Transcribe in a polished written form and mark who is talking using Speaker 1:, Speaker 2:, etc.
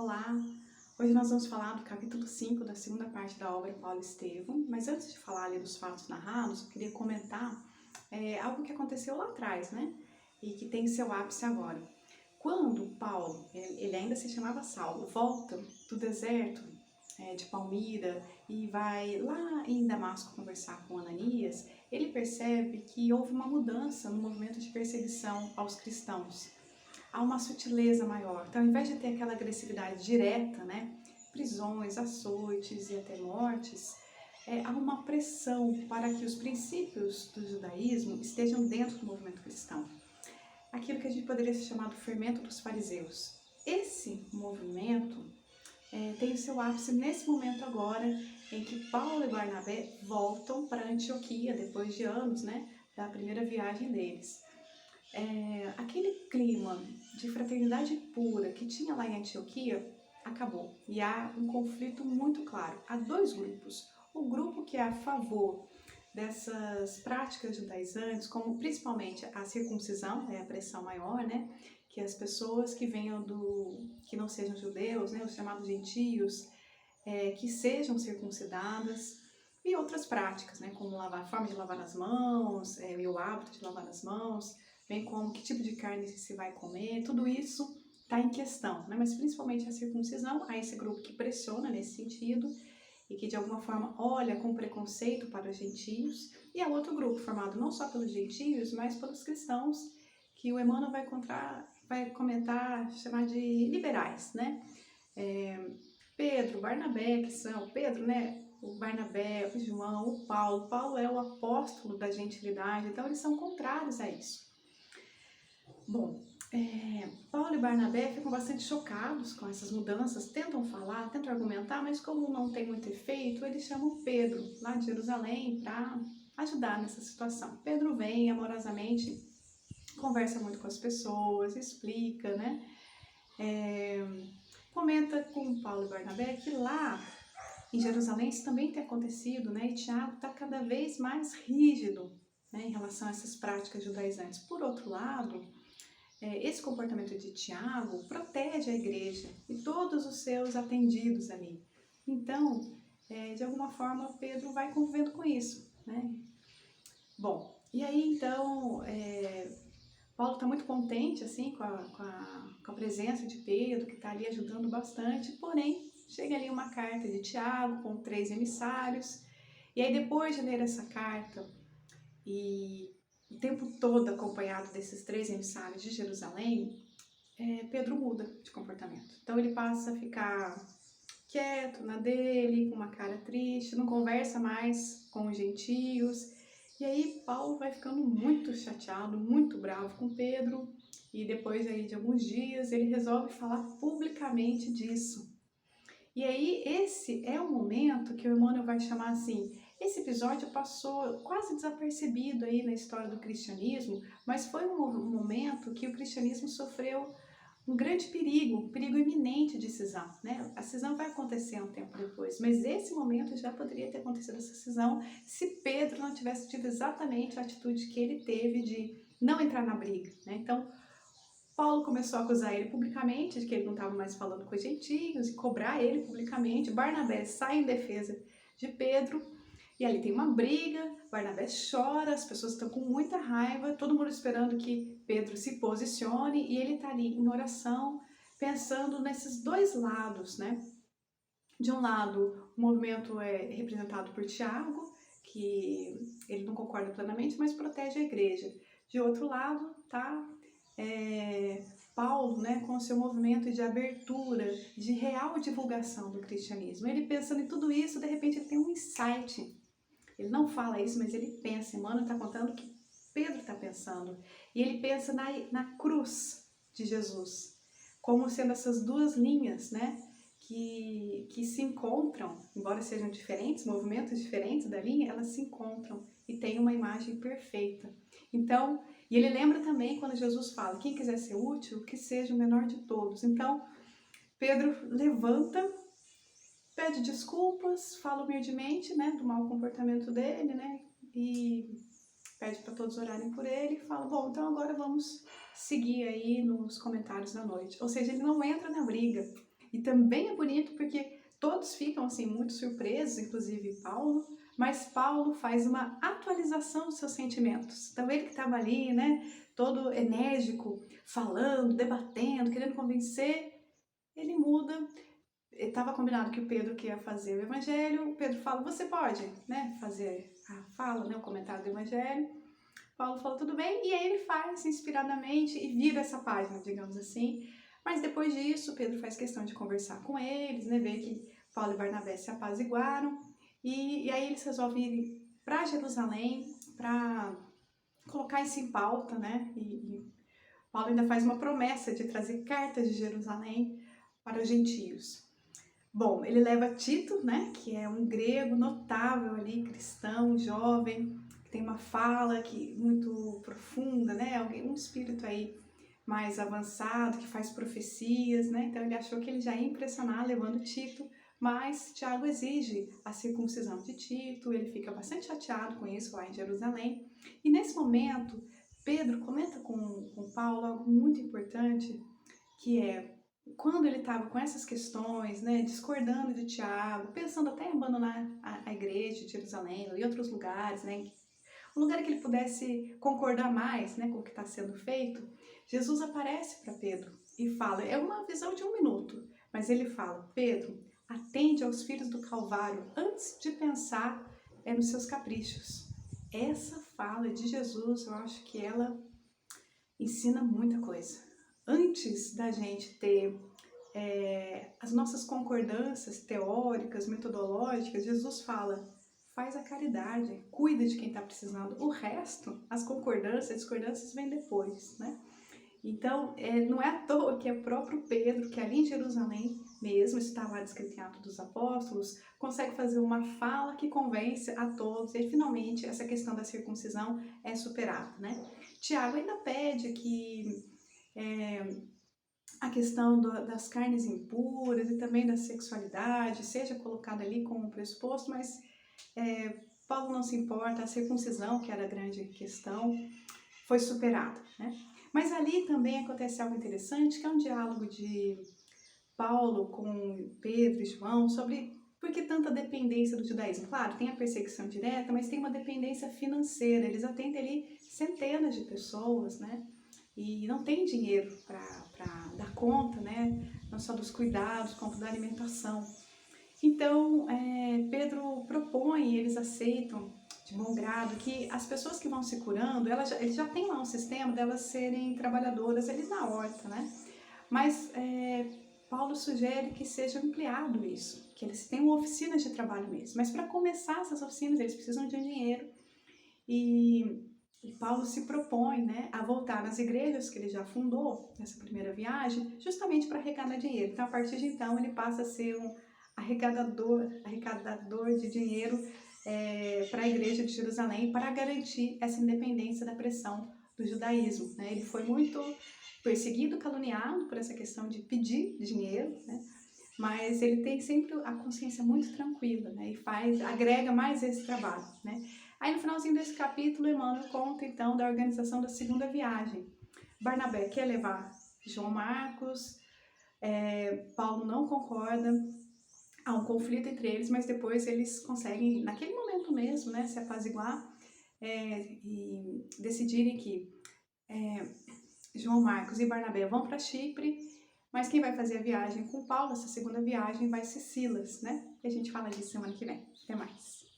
Speaker 1: Olá! Hoje nós vamos falar do capítulo 5 da segunda parte da obra Paulo e Estevão, mas antes de falar ali dos fatos narrados, eu queria comentar algo que aconteceu lá atrás, né? E que tem seu ápice agora. Quando Paulo, ele ainda se chamava Saulo, volta do deserto de Palmira e vai lá em Damasco conversar com Ananias, ele percebe que houve uma mudança no movimento de perseguição aos cristãos. Há uma sutileza maior. Então, ao invés de ter aquela agressividade direta, né, prisões, açoites e até mortes, há uma pressão para que os princípios do judaísmo estejam dentro do movimento cristão. Aquilo que a gente poderia chamar do fermento dos fariseus. Esse movimento tem o seu ápice nesse momento agora, em que Paulo e Barnabé voltam para Antioquia, depois de anos, né, da primeira viagem deles. Aquele clima de fraternidade pura que tinha lá em Antioquia acabou. E há um conflito muito claro. Há dois grupos. O grupo que é a favor dessas práticas judaizantes, como principalmente a circuncisão, a pressão maior, né? Que as pessoas que venham que não sejam judeus, né? Os chamados gentios, que sejam circuncidadas. E outras práticas, né? Como a forma de lavar as mãos, e o hábito de lavar as mãos, bem como que tipo de carne se vai comer, tudo isso está em questão, né? Mas principalmente a circuncisão, há esse grupo que pressiona nesse sentido e que de alguma forma olha com preconceito para os gentios, e há outro grupo formado não só pelos gentios, mas pelos cristãos, que o Emmanuel vai comentar, chamar de liberais, né? Pedro, Barnabé, que são Pedro, né? O Barnabé, o João, o Paulo. Paulo é o apóstolo da gentilidade, então eles são contrários a isso. Bom, Paulo e Barnabé ficam bastante chocados com essas mudanças, tentam falar, tentam argumentar, mas como não tem muito efeito, eles chamam Pedro, lá de Jerusalém, para ajudar nessa situação. Pedro vem amorosamente, conversa muito com as pessoas, explica, né? Comenta com Paulo e Barnabé que lá em Jerusalém isso também tem acontecido, né? E Tiago está cada vez mais rígido, né, em relação a essas práticas judaizantes. Por outro lado, esse comportamento de Tiago protege a igreja e todos os seus atendidos ali. Então, de alguma forma, Pedro vai convivendo com isso, né? Bom, e aí então, Paulo está muito contente assim, com a presença de Pedro, que está ali ajudando bastante, porém, chega ali uma carta de Tiago com 3 emissários, e aí depois de ler essa carta e o tempo todo acompanhado desses 3 emissários de Jerusalém, Pedro muda de comportamento. Então ele passa a ficar quieto na dele, com uma cara triste, não conversa mais com os gentios. E aí Paulo vai ficando muito chateado, muito bravo com Pedro, e depois aí de alguns dias ele resolve falar publicamente disso. E aí esse é o momento que o Emmanuel vai chamar assim, esse episódio passou quase desapercebido aí na história do cristianismo, mas foi um momento que o cristianismo sofreu um grande perigo iminente de cisão, né? A cisão vai acontecer um tempo depois, mas esse momento já poderia ter acontecido essa cisão se Pedro não tivesse tido exatamente a atitude que ele teve de não entrar na briga, né? Então, Paulo começou a acusar ele publicamente de que ele não estava mais falando com os gentios e cobrar ele publicamente. Barnabé sai em defesa de Pedro e ali tem uma briga, Barnabé chora, as pessoas estão com muita raiva, todo mundo esperando que Pedro se posicione e ele está ali em oração, pensando nesses dois lados, né? De um lado, o movimento é representado por Tiago, que ele não concorda plenamente, mas protege a igreja. De outro lado, tá Paulo, né, com o seu movimento de abertura, de real divulgação do cristianismo. Ele pensando em tudo isso, de repente ele tem um insight. Ele não fala isso, mas ele pensa. Emmanuel está contando o que Pedro está pensando. E ele pensa na cruz de Jesus, como sendo essas duas linhas, né, que se encontram, embora sejam diferentes, movimentos diferentes da linha, elas se encontram e têm uma imagem perfeita. Então, e ele lembra também quando Jesus fala, quem quiser ser útil, que seja o menor de todos. Então, Pedro levanta, pede desculpas, fala humildemente, né, do mau comportamento dele, né, e pede para todos orarem por ele e fala, bom, então agora vamos seguir aí nos comentários da noite. Ou seja, ele não entra na briga, E também é bonito porque todos ficam assim muito surpresos, inclusive Paulo, mas Paulo faz uma atualização dos seus sentimentos. Então ele que estava ali, né, todo enérgico, falando, debatendo, querendo convencer, ele muda. Estava combinado que o Pedro que ia fazer o evangelho, o Pedro fala, você pode, né, fazer a fala, né, o comentário do evangelho. Paulo fala, tudo bem, e aí ele faz inspiradamente e vira essa página, digamos assim. Mas depois disso, Pedro faz questão de conversar com eles, né, ver que Paulo e Barnabé se apaziguaram, e aí eles resolvem ir para Jerusalém para colocar isso em pauta, né, e Paulo ainda faz uma promessa de trazer cartas de Jerusalém para os gentios. Bom, ele leva Tito, né, que é um grego notável ali, cristão, jovem, que tem uma fala muito profunda, né, um espírito aí mais avançado, que faz profecias, né, então ele achou que ele já ia impressionar levando Tito, mas Tiago exige a circuncisão de Tito, ele fica bastante chateado com isso lá em Jerusalém, e nesse momento Pedro comenta com Paulo algo muito importante, que é quando ele estava com essas questões, né, discordando de Tiago, pensando até em abandonar a igreja de Jerusalém e outros lugares, né, um lugar que ele pudesse concordar mais, né, com o que está sendo feito, Jesus aparece para Pedro e fala, é uma visão de 1 minuto, mas ele fala, Pedro, atende aos filhos do Calvário antes de pensar nos seus caprichos. Essa fala de Jesus, eu acho que ela ensina muita coisa. Antes da gente ter as nossas concordâncias teóricas, metodológicas, Jesus fala, faz a caridade, cuida de quem está precisando. O resto, as concordâncias, as discordâncias vêm depois, né? Então, não é à toa que é o próprio Pedro, que ali em Jerusalém mesmo, está lá descrito em Atos dos Apóstolos, consegue fazer uma fala que convence a todos e finalmente essa questão da circuncisão é superada, né? Tiago ainda pede que a questão das carnes impuras e também da sexualidade seja colocada ali como pressuposto, mas Paulo não se importa, a circuncisão, que era a grande questão, foi superada, né? Mas ali também acontece algo interessante, que é um diálogo de Paulo com Pedro e João sobre por que tanta dependência do judaísmo. Claro, tem a perseguição direta, mas tem uma dependência financeira. Eles atendem ali centenas de pessoas, né? E não tem dinheiro para dar conta, né? Não só dos cuidados, como da alimentação. Então, Pedro propõe, eles aceitam de bom grado, que as pessoas que vão se curando, eles já têm lá um sistema delas serem trabalhadoras ali na horta, né? Mas Paulo sugere que seja ampliado isso, que eles tenham oficinas de trabalho mesmo. Mas para começar essas oficinas, eles precisam de um dinheiro. E Paulo se propõe, né, a voltar nas igrejas que ele já fundou nessa primeira viagem, justamente para arrecadar dinheiro. Então, a partir de então, ele passa a ser um arrecadador de dinheiro para a igreja de Jerusalém, para garantir essa independência da pressão do judaísmo, né? Ele foi muito perseguido, caluniado por essa questão de pedir dinheiro, né? Mas ele tem sempre a consciência muito tranquila, né? E agrega mais esse trabalho, né? Aí no finalzinho desse capítulo, Emmanuel conta então da organização da segunda viagem. Barnabé quer levar João Marcos, Paulo não concorda, há um conflito entre eles, mas depois eles conseguem, naquele momento mesmo, né, se apaziguar e decidirem que João Marcos e Barnabé vão para Chipre, mas quem vai fazer a viagem com Paulo, essa segunda viagem, vai ser Silas, né? E a gente fala disso semana que vem. Até mais!